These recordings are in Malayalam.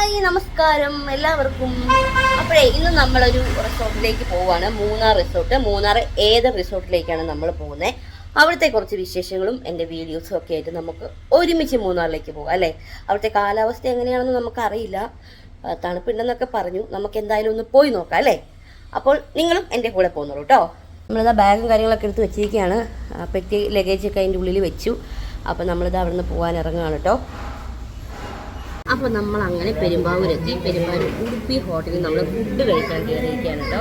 ഹായ് നമസ്കാരം എല്ലാവർക്കും. അപ്പോഴേ ഇന്ന് നമ്മളൊരു റിസോർട്ടിലേക്ക് പോവാണ്. മൂന്നാർ റിസോർട്ട്. മൂന്നാർ ഏത് റിസോർട്ടിലേക്കാണ് നമ്മൾ പോകുന്നത്. അവിടുത്തെ കുറച്ച് വിശേഷങ്ങളും എൻ്റെ വീഡിയോസും ഒക്കെ ആയിട്ട് നമുക്ക് ഒരുമിച്ച് മൂന്നാറിലേക്ക് പോകാം അല്ലേ. അവിടുത്തെ കാലാവസ്ഥ എങ്ങനെയാണെന്ന് നമുക്കറിയില്ല. തണുപ്പുണ്ടെന്നൊക്കെ പറഞ്ഞു. നമുക്ക് എന്തായാലും ഒന്ന് പോയി നോക്കാം അല്ലേ. അപ്പോൾ നിങ്ങളും എൻ്റെ കൂടെ പോകുന്നുള്ളൂ കേട്ടോ. നമ്മളിതാ ബാഗും കാര്യങ്ങളൊക്കെ എടുത്ത് വെച്ചിരിക്കുകയാണ്. പെട്ടി ലഗേജൊക്കെ അതിൻ്റെ ഉള്ളിൽ വെച്ചു. അപ്പോൾ നമ്മളിത് അവിടെ നിന്ന് പോകാൻ ഇറങ്ങുകയാണ് കേട്ടോ. അപ്പോൾ നമ്മൾ അങ്ങനെ പെരുമ്പാവൂരെത്തി. പെരുമ്പാവൂർ ഉടുപ്പി ഹോട്ടലിൽ നമ്മൾ ഫുഡ് കഴിക്കാൻ കയറിയിരിക്കുകയാണ് കേട്ടോ.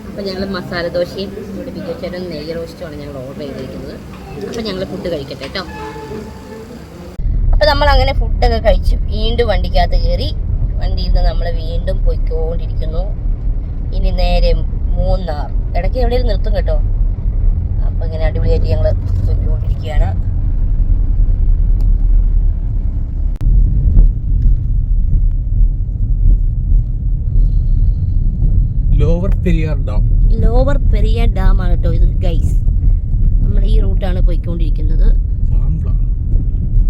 അപ്പോൾ ഞങ്ങൾ മസാല ദോശയും ഇവിടെ ബിജുച്ചേട്ടൻ നെയ്യ് റോസ്റ്റുമാണ് ഞങ്ങൾ ഓർഡർ ചെയ്തിരിക്കുന്നത്. അപ്പോൾ ഞങ്ങൾ ഫുഡ് കഴിക്കട്ടെ കേട്ടോ. അപ്പോൾ നമ്മൾ അങ്ങനെ ഫുഡൊക്കെ കഴിച്ചു. വീണ്ടും വണ്ടിക്കകത്ത് കയറി. വണ്ടിയിൽ നിന്ന് നമ്മൾ വീണ്ടും പോയിക്കൊണ്ടിരിക്കുന്നു. ഇനി നേരെ മൂന്നാർ. ഇടയ്ക്ക് എവിടെയും നിർത്തും കേട്ടോ. അപ്പോൾ ഇങ്ങനെ അടിപൊളിയായിട്ട് ഞങ്ങൾ പോയിക്കൊണ്ടിരിക്കുകയാണ്. ലോവർ പെരിയാർ ഡാം ആണ് കേട്ടോ ഇത് ഗൈസ്. നമ്മൾ ഈ റൂട്ടാണ് പോയിക്കൊണ്ടിരിക്കുന്നത്.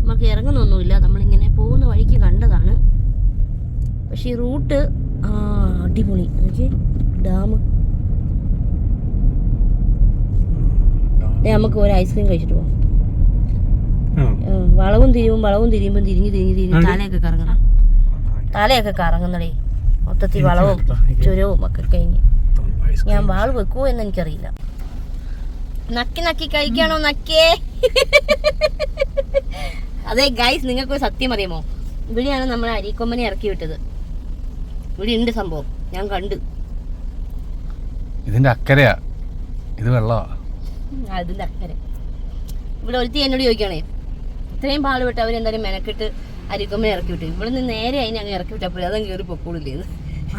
നമുക്ക് ഇറങ്ങുന്നൊന്നുമില്ല, നമ്മളിങ്ങനെ പോകുന്ന വഴിക്ക് കണ്ടതാണ്. പക്ഷെ ഈ റൂട്ട് അടിപൊളി. ഡാം. നമുക്ക് ഒരു ഐസ്ക്രീം കഴിച്ചിട്ട് പോകാം. വളവും തിരിയുമ്പോൾ തിരിഞ്ഞ് തലയൊക്കെ കറങ്ങുന്നടേ. മൊത്തത്തിൽ വളവും ചുരവും ഒക്കെ കഴിഞ്ഞ് ഞാൻ വാള് വെക്കുവോ എന്ന് എനിക്കറിയില്ല. നക്കി കഴിക്കാണോ നക്കേ? അതെ ഗൈസ്, നിങ്ങൾക്ക് സത്യം അറിയാമോ? ഇവിടെയാണ് നമ്മൾ അരീക്കൊമ്പനെ ഇറക്കി വിട്ടത്. ഇവിടെ ഉണ്ട് സംഭവം, ഞാൻ കണ്ട്. ഇതിന്റെ അക്കരയാ, ഇത് വെള്ളമാ. അതിന്റെ അക്കരെ. ഇവിടെ ഒരുത്തി എന്നോട് ചോദിക്കണേ, ഇത്രയും പാട് വിട്ട് അവരെന്തായാലും മെനക്കെട്ട് അരിക്കൊമ്പനെ ഇറക്കി വിട്ടു. ഇവിടെ നിന്ന് നേരെ അതിനെ അങ്ങ് ഇറക്കി വിട്ടപ്പോൾ അതങ്ങ് കയറി പൊക്കൂടില്ലേന്ന്.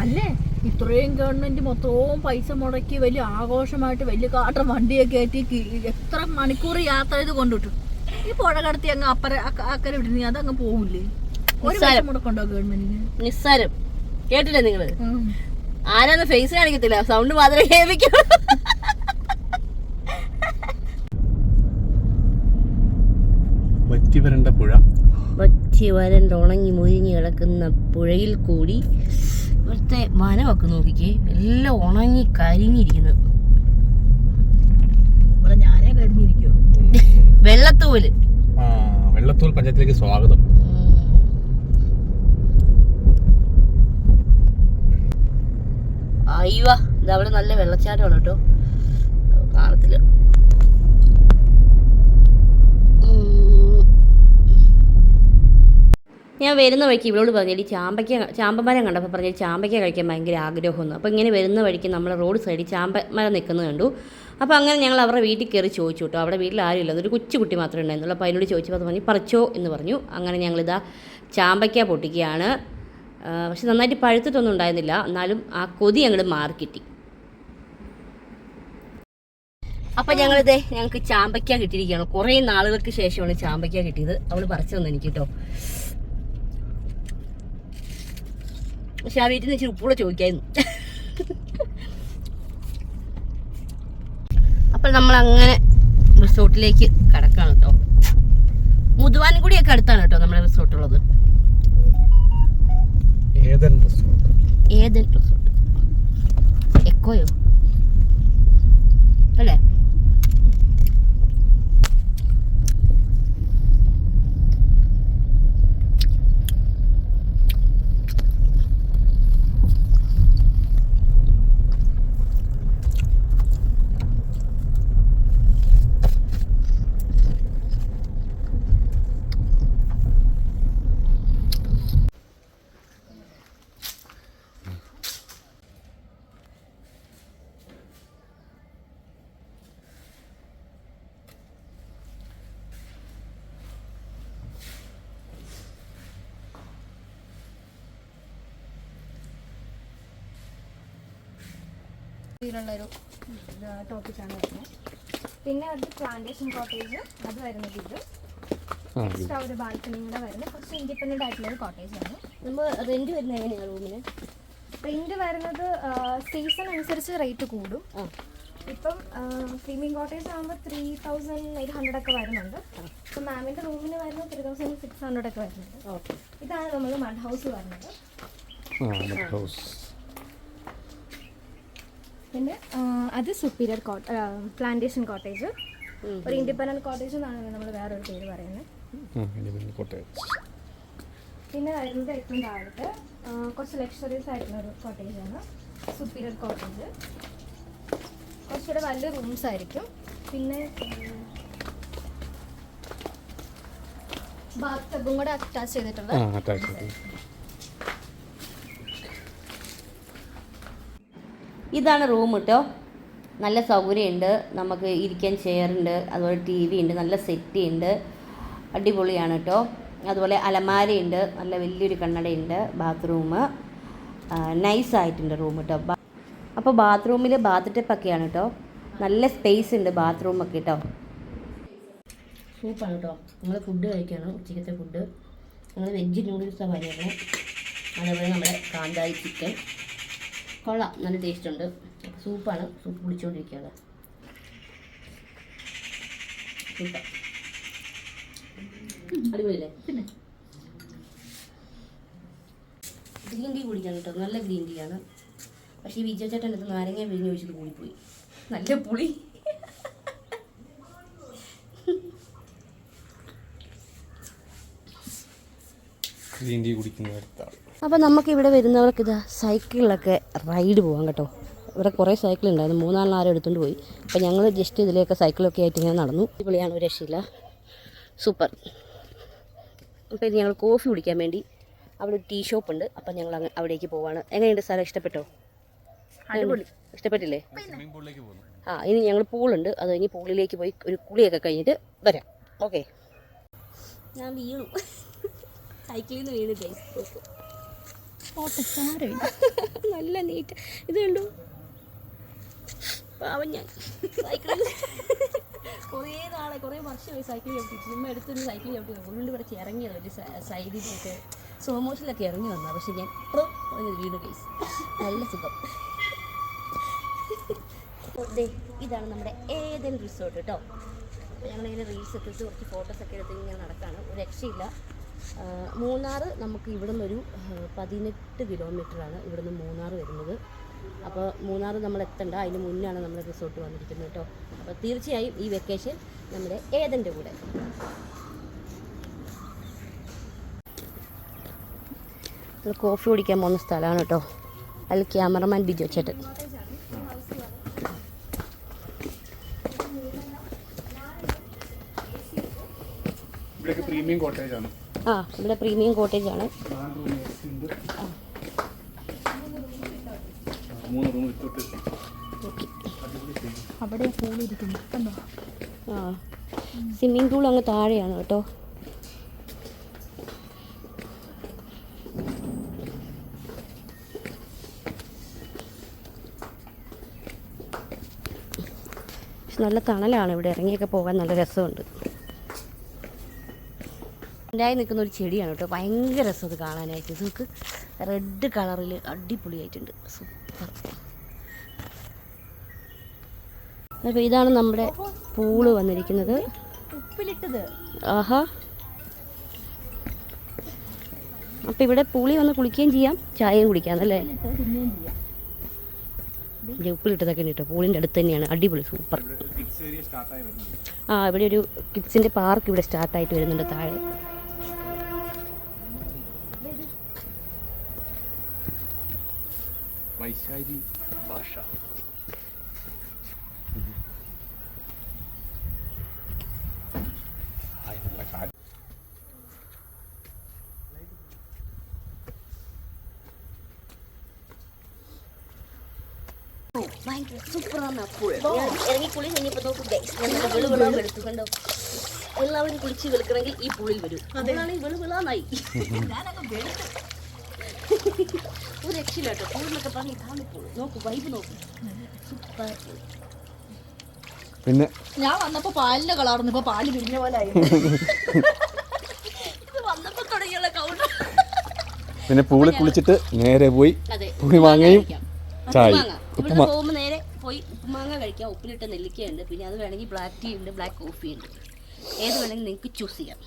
അല്ലേ, ഇത്രയും ഗവൺമെന്റ് മൊത്തവും പൈസ മുടക്കി വലിയ ആഘോഷമായിട്ട് വലിയ കാട്ടം വണ്ടിയൊക്കെ കയറ്റി എത്ര മണിക്കൂർ യാത്ര ചെയ്ത് കൊണ്ടുവിട്ടു. ഈ പുഴ കടത്തി അങ്ങ് അക്കരെ വിടുന്ന അതങ്ങ് പോവില്ലേ? ഒരു പൈസ മുടക്കുണ്ടോ ഗവൺമെന്റിന്? നിസ്സാരം. കേട്ടില്ലേ നിങ്ങള്? ആരാന്ന് ഫേസ് കാണിക്കത്തില്ല, സൗണ്ട് മാത്രമേ കേൾപ്പിക്കൂ. വറ്റി വരണ്ട് ഉണങ്ങി മുരിഞ്ഞ് കിടക്കുന്ന പുഴയിൽ കൂടി ഇവിടുത്തെ വനമൊക്കെ നോക്കിക്കേ, എല്ലാം ഉണങ്ങി കരിഞ്ഞിരിക്കുന്നത്. ഞാനേ കരിഞ്ഞിരിക്കോ? വെള്ളത്തൂവൽ പഞ്ചായത്തിലേക്ക് സ്വാഗതം. അയ്യോ, ഇതവിടെ നല്ല വെള്ളച്ചാട്ടമാണ് കേട്ടോ. കാണത്തില്ല. ഞാൻ വരുന്ന വഴിക്ക് ഇവളോട് പറഞ്ഞു ചാമ്പമരം കണ്ടപ്പോൾ പറഞ്ഞു ചാമ്പയ്ക്ക കഴിക്കാൻ ഭയങ്കര ആഗ്രഹമൊന്നും. അപ്പോൾ ഇങ്ങനെ വരുന്ന വഴിക്ക് നമ്മൾ റോഡ് സൈഡിൽ ചാമ്പമരം നിൽക്കുന്നത് കണ്ടു. അപ്പോൾ അങ്ങനെ ഞങ്ങൾ അവരുടെ വീട്ടിൽ കയറി ചോദിച്ചു കേട്ടോ. അവിടെ വീട്ടിൽ ആരും ഇല്ല, ഒരു കൊച്ചുകുട്ടി മാത്രമേ ഉണ്ടായിരുന്നുള്ളൂ. അപ്പോൾ അതിനോട് ചോദിച്ചപ്പോൾ അത് പറഞ്ഞു പറിച്ചോ എന്ന് പറഞ്ഞു. അങ്ങനെ ഞങ്ങളിതാ ചാമ്പയ്ക്ക പൊട്ടിക്കുകയാണ്. പക്ഷെ നന്നായിട്ട് പഴുത്തിട്ടൊന്നും ഉണ്ടായിരുന്നില്ല, എന്നാലും ആ കൊതി ഞങ്ങൾ മാറിക്കിട്ടി. അപ്പം ഞങ്ങൾക്ക് ചാമ്പയ്ക്ക കിട്ടിയിരിക്കുകയാണ്. കുറേ നാളുകൾക്ക് ശേഷമാണ് ചാമ്പയ്ക്ക കിട്ടിയത്. അവൾ പറിച്ചു തന്നെ എനിക്ക് കേട്ടോ. പക്ഷെ ആ വീട്ടിൽ നിന്ന് ഇച്ചിരി ഉപ്പൂടെ ചോദിക്കായിരുന്നു. അപ്പോൾ നമ്മൾ അങ്ങനെ റിസോർട്ടിലേക്ക് കടക്കാണ് കേട്ടോ. മുതുവാൻകുടിയൊക്കെ അടുത്താണ് കേട്ടോ നമ്മുടെ റിസോർട്ടുള്ളത്. ഏതൻ റിസോർട്ട് എക്കോയോ അല്ലേ? ൊരു ടോപ്പിക്കാണ് വരുന്നത്. പിന്നെ അത് പ്ലാന്റേഷൻ കോട്ടേജ്, അത് വരുന്നത് ഇത് എക്സ്ട്രാ ഒരു ബാൽക്കണിയും കൂടെ വരുന്നത്. കുറച്ച് ഇൻഡിപെൻഡൻ്റ് ആയിട്ടുള്ളൊരു കോട്ടേജ് ആണ്. നമ്മൾ റെന്റ് വരുന്നത് എങ്ങനെയാണ് റൂമിന്? റെന്റ് വരുന്നത് സീസൺ അനുസരിച്ച് റേറ്റ് കൂടും. ഇപ്പം സ്ലീപ്പിംഗ് കോട്ടേജ് ആകുമ്പോൾ 3800 ഒക്കെ വരുന്നുണ്ട്. അപ്പോൾ മാമിൻ്റെ റൂമിന് വരുന്നത് 3600 ഒക്കെ വരുന്നുണ്ട്. ഓക്കെ. ഇതാണ് നമ്മൾ മഡ് ഹൗസ് വരുന്നത്. പിന്നെ അത് സുപ്പീരിയർ പ്ലാന്റേഷൻ കോട്ടേജ്, ഒരു ഇൻഡിപെൻഡൻറ്റ് കോട്ടേജ് എന്നാണ് നമ്മൾ വേറൊരു പേര് പറയുന്നത്. പിന്നെ വരുന്നത് ഏറ്റവും താഴത്ത് കുറച്ച് ലക്ഷറീസ് ആയിട്ടുള്ള ഒരു കോട്ടേജാണ് സുപ്പീരിയർ കോട്ടേജ്. കുറച്ചുകൂടെ വലിയ റൂംസ് ആയിരിക്കും. പിന്നെ ബാത്ത് ടബും കൂടെ അറ്റാച്ച് ചെയ്തിട്ടുള്ള. ഇതാണ് റൂം കേട്ടോ. നല്ല സൗകര്യമുണ്ട്, നമുക്ക് ഇരിക്കാൻ ചെയറുണ്ട്, അതുപോലെ TV ഉണ്ട്, നല്ല സെറ്റി ഉണ്ട്, അടിപൊളിയാണ് കേട്ടോ. അതുപോലെ അലമാരയുണ്ട്, നല്ല വലിയൊരു കണ്ണടയുണ്ട്, ബാത്റൂം നൈസായിട്ടുണ്ട് റൂം കേട്ടോ. അപ്പോൾ ബാത്റൂമിൽ ബാത്ത് ടപ്പൊക്കെയാണ് കേട്ടോ. നല്ല സ്പേസ് ഉണ്ട് ബാത്റൂമൊക്കെ കേട്ടോ. സൂപ്പാണ് കേട്ടോ. നമ്മൾ ഫുഡ് കഴിക്കുകയാണ്, ഉച്ചക്കത്തെ ഫുഡ്. നമ്മൾ വെജ് നൂഡിൽസാണ് പറയുന്നത്. അതേപോലെ നമ്മുടെ കാന്താരി ചിക്കൻ കൊള്ളാം, നല്ല ടേസ്റ്റ് ഉണ്ട്. സൂപ്പാണ്, സൂപ്പ് കുടിച്ചുകൊണ്ടിരിക്കുകയാണ്. സൂപ്പർ, അടിപൊളിയല്ലേ? പിന്നെ ഗ്രീൻ ടീ കുടിക്കാൻ കേട്ടോ, നല്ല ഗ്രീൻ ടീ ആണ്. പക്ഷേ ഈ വിജയ ചേട്ടൻ അടുത്ത് നാരങ്ങ പിഴിഞ്ഞ് ഒഴിച്ചിട്ട് കൂടിപ്പോയി, നല്ല പുളി. അപ്പോൾ നമുക്ക് ഇവിടെ വരുന്നവർക്ക് ഇതാ സൈക്കിളിലൊക്കെ റൈഡ് പോകാം കേട്ടോ. ഇവിടെ കുറേ സൈക്കിൾ ഉണ്ടായിരുന്നു, 3-4 ആരും എടുത്തുകൊണ്ട് പോയി. അപ്പോൾ ഞങ്ങൾ ജസ്റ്റ് ഇതിലേക്ക് സൈക്കിളൊക്കെ ആയിട്ട് ഇങ്ങനെ നടന്നു. അടിപൊളിയാണ്, ഒരു രക്ഷയില്ല, സൂപ്പർ. അപ്പോൾ ഇത് ഞങ്ങൾ കോഫി കുടിക്കാൻ വേണ്ടി അവിടെ ഒരു ടീ ഷോപ്പ് ഉണ്ട്, അപ്പം ഞങ്ങൾ അവിടേക്ക് പോവാണ്. എങ്ങനെയുണ്ട് സ്ഥലം? ഇഷ്ടപ്പെട്ടോ? അടിപൊളി, ഇഷ്ടപ്പെട്ടില്ലേ? ഇനി ഞങ്ങൾ പൂളുണ്ട്, അത് കഴിഞ്ഞ് പൂളിലേക്ക് പോയി ഒരു കുളിയൊക്കെ കഴിഞ്ഞിട്ട് വരാം. ഓക്കെ. ഞാൻ വീണു, സൈക്കിളിൽ നിന്ന് വീണു ഗൈസ്. നല്ല നീറ്റ്. ഇത് കണ്ടു പാവം ഞാൻ സൈക്കിളിൽ കുറേ വർഷമായി സൈക്കിൾ ചവിട്ടി. ചുമ്മാ എടുത്തൊരു സൈക്കിൾ ചവിട്ടി ഉള്ളിൽ കുറച്ച് ഇറങ്ങിയത് ഒരു സൈഡിലൊക്കെ സ്ലോ മോഷനിലൊക്കെ ഇറങ്ങി വന്നത്. പക്ഷെ ഞാൻ വീണു ഗൈസ്, നല്ല സുഖം. ഇതാണ് നമ്മുടെ ഏതൻ റിസോർട്ട് കേട്ടോ. ഞങ്ങളിങ്ങനെ റീൽസൊക്കെ ഇട്ട് കുറച്ച് ഫോട്ടോസൊക്കെ എടുത്ത് ഇങ്ങനെ നടക്കുകയാണ്, ഒരു രക്ഷയില്ല. മൂന്നാർ നമുക്ക് ഇവിടെ നിന്നൊരു 18 കിലോമീറ്ററാണ് ഇവിടെ നിന്ന് മൂന്നാർ വരുന്നത്. അപ്പോൾ മൂന്നാർ നമ്മൾ എത്തണ്ട, അതിന് മുന്നാണ് നമ്മുടെ റിസോർട്ട് വന്നിരിക്കുന്നത് കേട്ടോ. അപ്പോൾ തീർച്ചയായും ഈ വെക്കേഷൻ നമ്മുടെ ഏതൻ്റെ കൂടെ. നമ്മൾ കോഫി കുടിക്കാൻ പോകുന്ന സ്ഥലമാണ് കേട്ടോ. അതിൽ ക്യാമറമാൻ ബിജോ ചേട്ടൻ. പ്രീമിയം കോട്ടേജ് ആണ്. ഇവിടെ പ്രീമിയം കോട്ടേജ് ആണ്. അവിടെ പൂളിരിക്കുന്നു കണ്ടോ? സ്വിമ്മിംഗ് പൂൾ അങ്ങ് താഴെയാണ് കേട്ടോ. നല്ല തണലാണ് ഇവിടെ, ഇറങ്ങിയൊക്കെ പോകാൻ നല്ല രസമുണ്ട്. ഉണ്ടായി നിൽക്കുന്ന ഒരു ചെടിയാണ് കേട്ടോ, ഭയങ്കര രസം അത് കാണാനായിട്ട്. നമുക്ക് റെഡ് കളറിൽ അടിപൊളിയായിട്ടുണ്ട്, സൂപ്പർ. അപ്പോൾ ഇതാണ് നമ്മുടെ പൂള് വന്നിരിക്കുന്നത്. ഉപ്പിലിട്ടത്. ആഹാ. അപ്പോൾ ഇവിടെ പൂളി വന്ന് കുളിക്കുകയും ചെയ്യാം, ചായയും കുടിക്കാമെന്നല്ലേ? ഉപ്പിലിട്ടതൊക്കെ ഉണ്ട് കേട്ടോ. പൂളിൻ്റെ അടുത്ത് തന്നെയാണ്, അടിപൊളി, സൂപ്പർ. ഇവിടെ ഒരു കിഡ്സിൻ്റെ പാർക്ക് ഇവിടെ സ്റ്റാർട്ടായിട്ട് വരുന്നുണ്ട് താഴെ. വൈശാലി ഭാഷ. ഭയങ്കര സൂപ്പറാണ് പൂൾ. ഇറങ്ങി കുളി കഴിഞ്ഞപ്പോൾ നോക്കും വെളുവിളാൻ വെളുത്തു കണ്ടോ. എല്ലാവരും കുളിച്ച് വെളുക്കണമെങ്കിൽ ഈ പൂളിൽ വരും. അതാണെങ്കിൽ വെളുവിളാന്നായി. ഒരു രക്ഷയില്ല കേട്ടോ. പൂളിനൊക്കെ പറഞ്ഞ് ഇതാണ് പൂൾ. നോക്കൂ, വൈബ് നോക്കൂ, സൂപ്പർ. പിന്നെ ഞാൻ വന്നപ്പോ പാലിന്റെ കളർന്നു, ഇപ്പൊ പാല് പിരിഞ്ഞ പോലെ ആയി. വന്നപ്പോ തുടങ്ങിയുള്ള കൗണ്ടർ. പിന്നെ പൂളിൽ കുളിച്ചിട്ട് നേരെ പോയി പുളിമാങ്ങയും ചായ. ഇവിടെ പോകുമ്പോൾ നേരെ പോയി ഉപ്പുമാങ്ങ കഴിക്കാം. ഉപ്പിലിട്ട നെല്ലിക്കയുണ്ട്, പിന്നെ അത് വേണമെങ്കിൽ ബ്ലാക്ക് ടീ ഉണ്ട്, ബ്ലാക്ക് കോഫി ഉണ്ട്. ഏത് വേണമെങ്കിലും നിങ്ങൾക്ക് ചൂസ് ചെയ്യാം.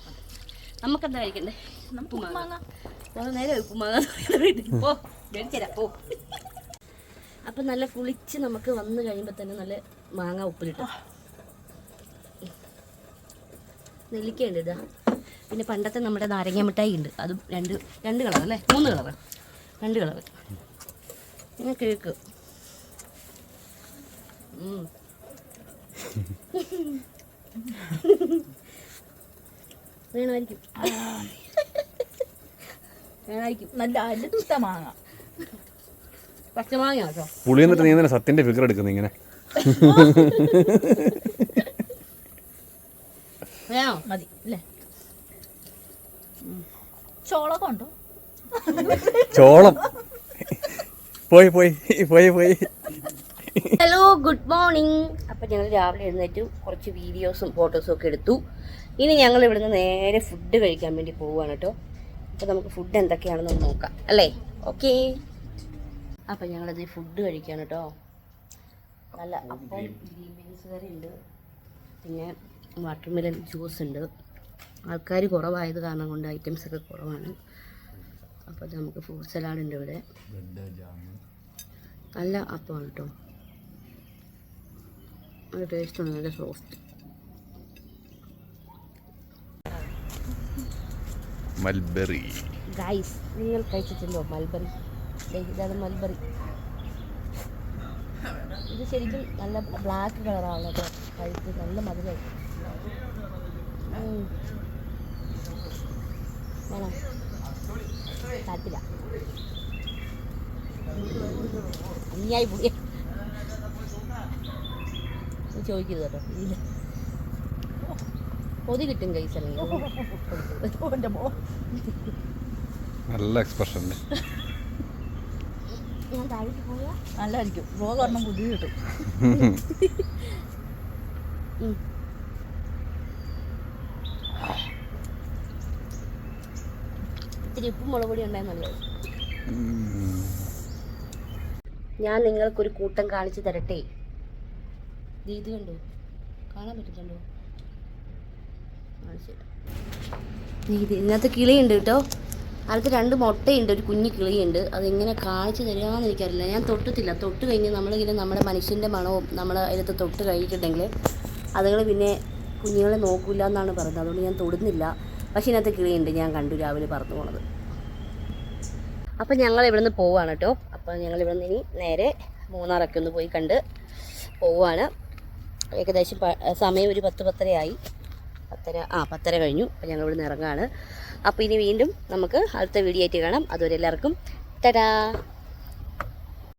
നമുക്കെന്താ കഴിക്കണ്ടേ? ഉപ്പുമാങ്ങ. കുറേ നേരം ഉപ്പുമാങ്ങ പോ മേടിച്ചരാ പോ. അപ്പം നല്ല കുളിച്ച് നമുക്ക് വന്നു കഴിയുമ്പോൾ തന്നെ നല്ല മാങ്ങ ഉപ്പിലിട്ട് നെല്ലിക്കയുണ്ട് ഇതാ. പിന്നെ പണ്ടത്തെ നമ്മുടെ നാരങ്ങ മിഠായി ഉണ്ട്, അതും രണ്ട് കളർ അല്ലേ, 3 കളർ, 2 കളർ. പിന്നെ കേക്ക് വേണമായിരിക്കും, വേണമായിരിക്കും. നല്ല അടുത്ത മാങ്ങ, പച്ചമാങ്ങ കേട്ടോ. പുളി എന്നിട്ട് നീ തന്നെ സത്യന്റെ ഫിഗർ എടുക്കുന്നു ഇങ്ങനെ. വേണോ? മതി അല്ലേ? ചോളൊക്കെ ഉണ്ടോ? ചോളം പോയി പോയി പോയി പോയി. Hello, good morning. അപ്പം ഞങ്ങൾ രാവിലെ എഴുന്നേറ്റ് കുറച്ച് വീഡിയോസും ഫോട്ടോസും ഒക്കെ എടുത്തു. ഇനി ഞങ്ങൾ ഇവിടുന്ന് നേരെ ഫുഡ് കഴിക്കാൻ വേണ്ടി പോവുകയാണ് കേട്ടോ. അപ്പോൾ നമുക്ക് ഫുഡ് എന്തൊക്കെയാണെന്ന് നോക്കാം അല്ലേ? ഓക്കെ. അപ്പം ഞങ്ങളത് ഫുഡ് കഴിക്കുകയാണ് കേട്ടോ. നല്ല അപ്പം, ഗ്രീൻ ബീൻസ് കറി ഉണ്ട്, പിന്നെ വാട്ടർമെലൺ ജ്യൂസ് ഉണ്ട്. ആൾക്കാർ കുറവായത് കാരണം കൊണ്ട് ഐറ്റംസൊക്കെ കുറവാണ്. അപ്പോൾ നമുക്ക് ഫ്രൂട്ട് സലാഡ് ഉണ്ട് ഇവിടെ. നല്ല അപ്പമാണ് കേട്ടോ, നല്ല ടേസ്റ്റുണ്ട്, നല്ല സോഫ്റ്റ്. മൽബറി ഗൈസ്, നിങ്ങൾ കഴിച്ചിട്ടുണ്ടോ മൽബറി? ഇതാണ് മൽബറി. ഇത് ശരിക്കും നല്ല ബ്ലാക്ക് കളറാണ് കേട്ടോ, കഴിച്ച് നല്ല മധുരമായി. വേണം താല്പര്യ അന്യായി പുതിയ ചോദിക്കരുത് കേട്ടോ, ഇല്ല കൊതി കിട്ടും ഗൈസ്. അല്ലെങ്കിൽ നല്ല എക്സ്പ്രഷൻ. ഞാൻ താഴേക്ക് പോയാ നല്ലതായിരിക്കും, റോഗ് ഒരെണ്ണം കുതി കിട്ടും. ഇത്തിരി ഉപ്പും മുളക് പൊടി ഉണ്ടായാൽ നല്ലത്. ഞാൻ നിങ്ങൾക്കൊരു കൂട്ടം കാണിച്ചു തരട്ടെ. ഇത് കണ്ടോ, കാണാൻ പറ്റുന്നുണ്ടോ? ഇത് ഇതിനകത്ത് കിളിയുണ്ട് കേട്ടോ. അതിനകത്ത് 2 മുട്ടയുണ്ട്, ഒരു കുഞ്ഞു കിളിയുണ്ട്. അതെങ്ങനെ കാണിച്ചു തരാമെന്ന് എനിക്കറിയില്ല. ഞാൻ തൊട്ടിട്ടില്ല. തൊട്ട് കഴിഞ്ഞ് നമ്മളിങ്ങനെ നമ്മുടെ മനുഷ്യൻ്റെ മണവും നമ്മൾ അതിനകത്ത് തൊട്ട് കഴിഞ്ഞിട്ടുണ്ടെങ്കിൽ അതുങ്ങൾ പിന്നെ കുഞ്ഞുങ്ങളെ നോക്കില്ല എന്നാണ് പറയുന്നത്. അതുകൊണ്ട് ഞാൻ തൊടുന്നില്ല. പക്ഷേ ഇതിനകത്ത് കിളിയുണ്ട്, ഞാൻ കണ്ടു രാവിലെ പറന്നു പോണത്. അപ്പം ഞങ്ങൾ ഇവിടെ നിന്ന് പോവുകയാണ് കേട്ടോ. അപ്പം ഞങ്ങൾ ഇവിടെ നിന്ന് ഇനി നേരെ മൂന്നാറൊക്കെ ഒന്ന് പോയി കണ്ട് പോവുകയാണ്. ഏകദേശം സമയം ഒരു 10-10:30 ആയി. 10:30 കഴിഞ്ഞു. അപ്പം ഞങ്ങൾ ഇവിടെ നിന്ന് ഇറങ്ങുകയാണ്. അപ്പോൾ ഇനി വീണ്ടും നമുക്ക് അടുത്ത വീഡിയോ ആയിട്ട് കാണാം. അതുവരെ എല്ലാവർക്കും ടാറ്റാ.